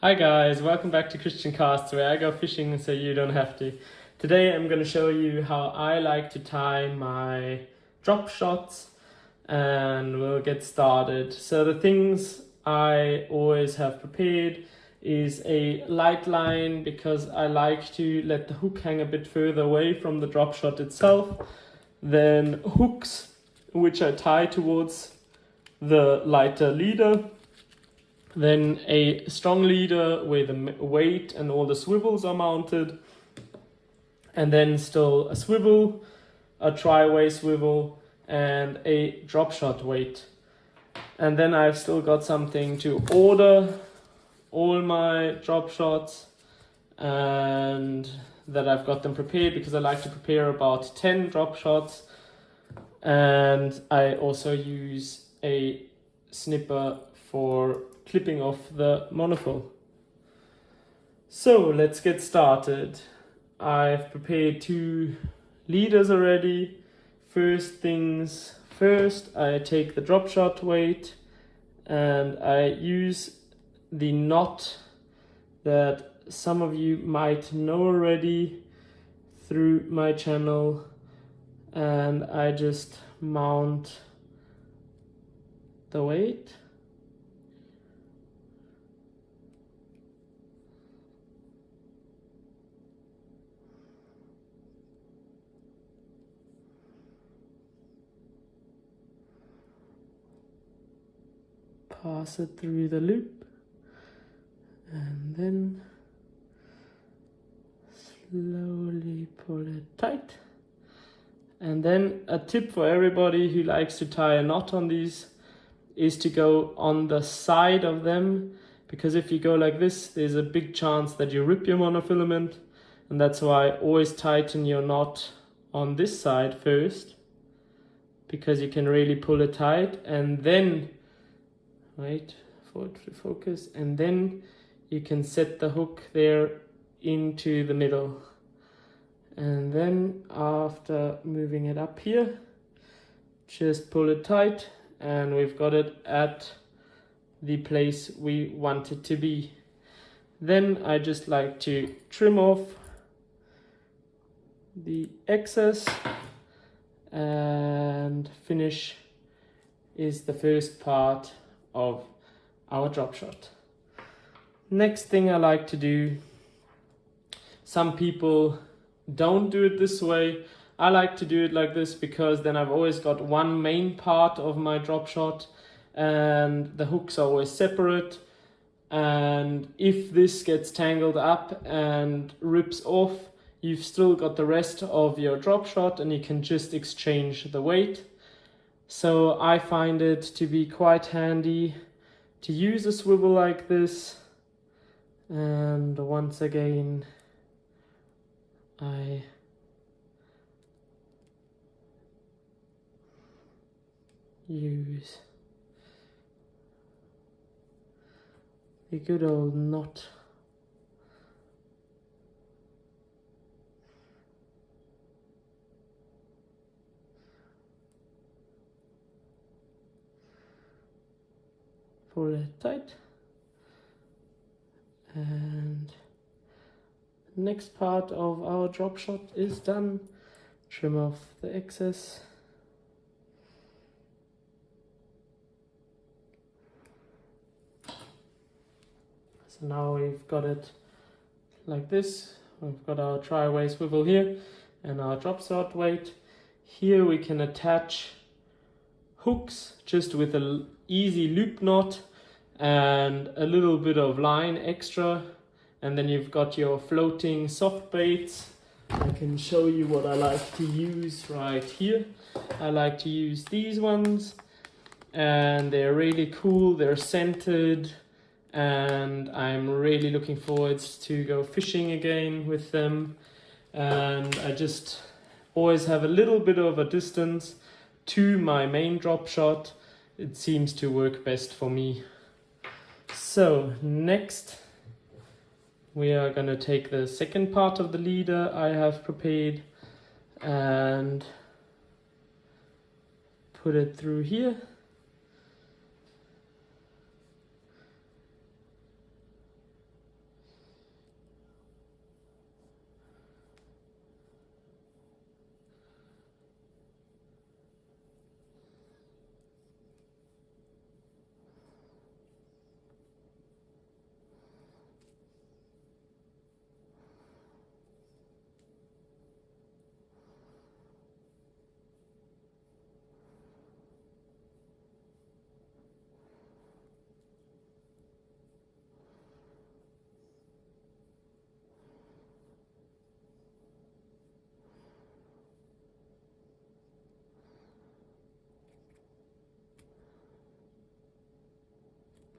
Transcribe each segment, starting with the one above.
Hi guys, welcome back to Christian Casts, where I go fishing so you don't have to. Today I'm going to show you how I like to tie my drop shots, and we'll get started. So the things I always have prepared is a light line, because I like to let the hook hang a bit further away from the drop shot itself. Then hooks, which I tie towards the lighter leader. Then a strong leader where the weight and all the swivels are mounted. And then still a swivel, a tri-way swivel, and a drop shot weight. And then I've still got something to order all my drop shots, and that I've got them prepared because I like to prepare about 10 drop shots. And I also use a snipper for clipping off the monofill. So let's get started. I've prepared 2 leaders already. First things first, I take the drop shot weight and I use the knot that some of you might know already through my channel, and I just mount the weight. Pass it through the loop, and then slowly pull it tight. And then a tip for everybody who likes to tie a knot on these is to go on the side of them, because if you go like this, there's a big chance that you rip your monofilament, and that's why always tighten your knot on this side first, because you can really pull it tight, and then wait for it to focus, and then you can set the hook there into the middle. And then after moving it up here, just pull it tight, and we've got it at the place we want it to be. Then I just like to trim off the excess, and finish is the first part of our drop shot. Next thing I like to do, some people don't do it this way. I like to do it like this because then I've always got one main part of my drop shot and the hooks are always separate. And if this gets tangled up and rips off, you've still got the rest of your drop shot and you can just exchange the weight. So I find it to be quite handy to use a swivel like this. And once again, I use the good old knot. Pull it tight, and the next part of our drop shot is done. Trim off the excess. So now we've got it like this. We've got our tri-way swivel here and our drop shot weight. Here we can attach hooks just with an easy loop knot and a little bit of line extra, and then you've got your floating soft baits. I can show you what I like to use right here. I like to use these ones, and they're really cool. They're scented, and I'm really looking forward to go fishing again with them. And I just always have a little bit of a distance to my main drop shot. It seems to work best for me. So next we are going to take the second part of the leader I have prepared and put it through here.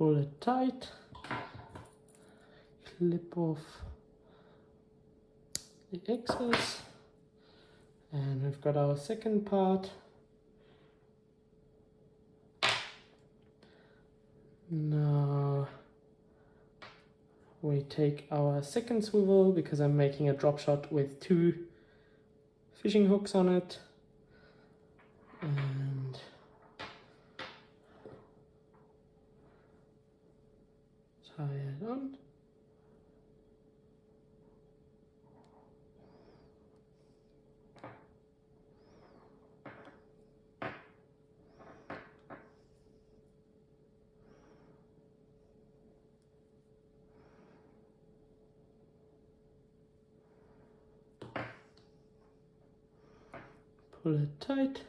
pull it tight, clip off the excess, and we've got our second part. Now we take our second swivel, because I'm making a drop shot with 2 fishing hooks on it, and tie it on. Pull it tight.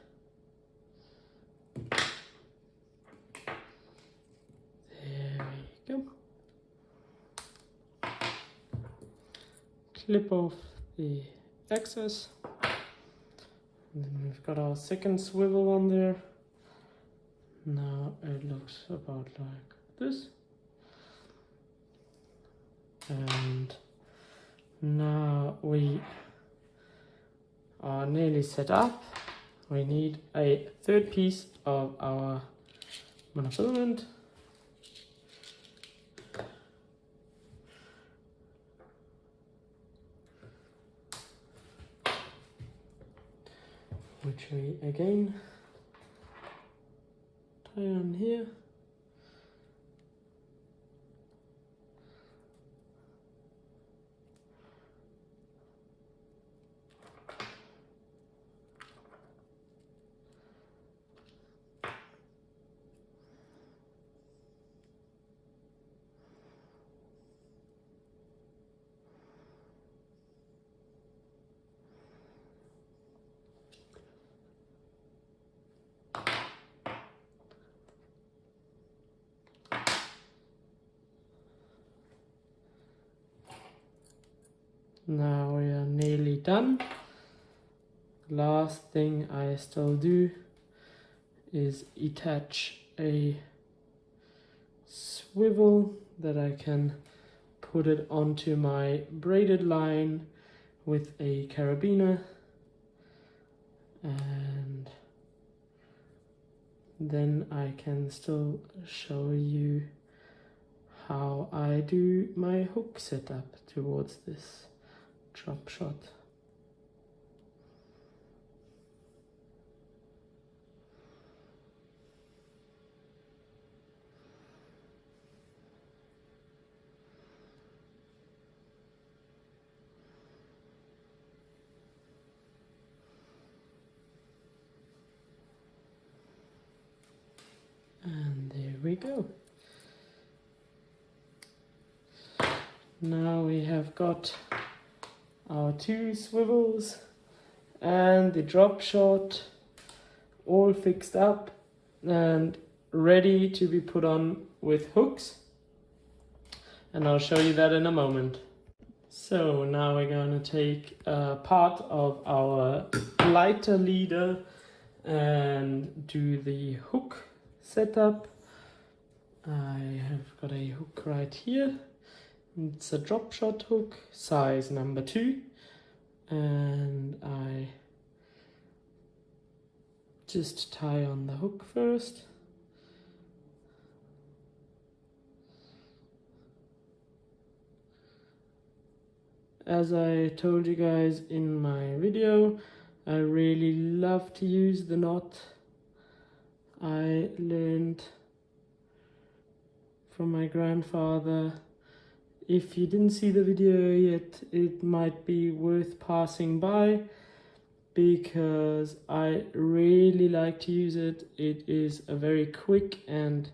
There we go. Clip off the excess. And then we've got our second swivel on there. Now it looks about like this. And now we are nearly set up. We need a third piece of our monofilament. Which we again tie on here. Now we are nearly done. Last thing I still do is attach a swivel that I can put it onto my braided line with a carabiner, and then I can still show you how I do my hook setup towards this drop shot. And there we go. Now we have got our 2 swivels and the drop shot all fixed up and ready to be put on with hooks, and I'll show you that in a moment. So now we're going to take a part of our lighter leader and do the hook setup. I have got a hook right here. It's a drop shot hook, size number 2, and I just tie on the hook first. As I told you guys in my video, I really love to use the knot. I learned from my grandfather. If you didn't see the video yet, it might be worth passing by, because I really like to use it. It is a very quick and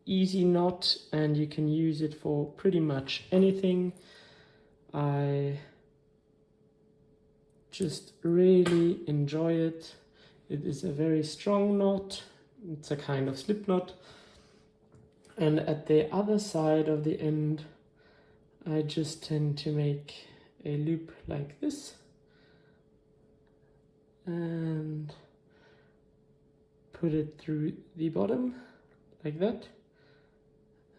easy knot, and you can use it for pretty much anything. I just really enjoy it. It is a very strong knot. It's a kind of slip knot. And at the other side of the end, I just tend to make a loop like this and put it through the bottom like that,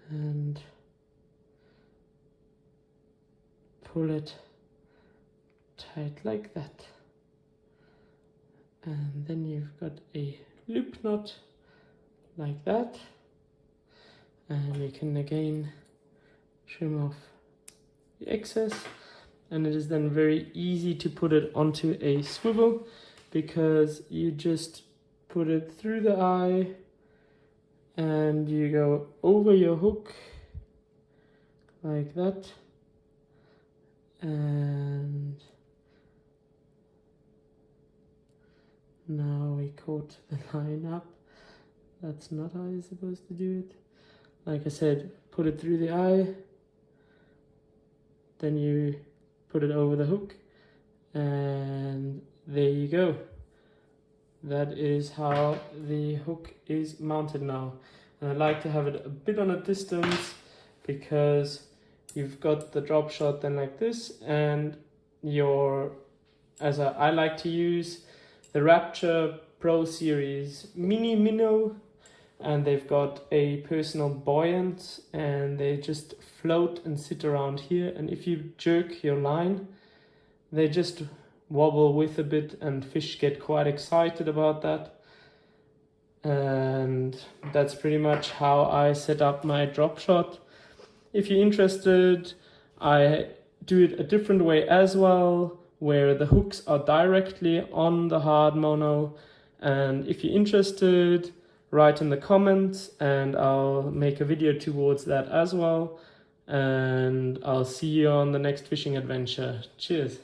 and pull it tight like that. And then you've got a loop knot like that, and you can again trim off the excess, and it is then very easy to put it onto a swivel because you just put it through the eye and you go over your hook like that, and now we caught the line up. That's not how you're supposed to do it. Like I said, put it through the eye, then you put it over the hook, and there you go. That is how the hook is mounted now. And I like to have it a bit on a distance because you've got the drop shot then like this, and I like to use the Rapture Pro Series Mini Minnow, and they've got a personal buoyant, and they just float and sit around here, and if you jerk your line, they just wobble with a bit, and fish get quite excited about that. And that's pretty much how I set up my drop shot. If you're interested, I do it a different way as well, where the hooks are directly on the hard mono. And if you're interested, write in the comments and I'll make a video towards that as well. And I'll see you on the next fishing adventure. Cheers.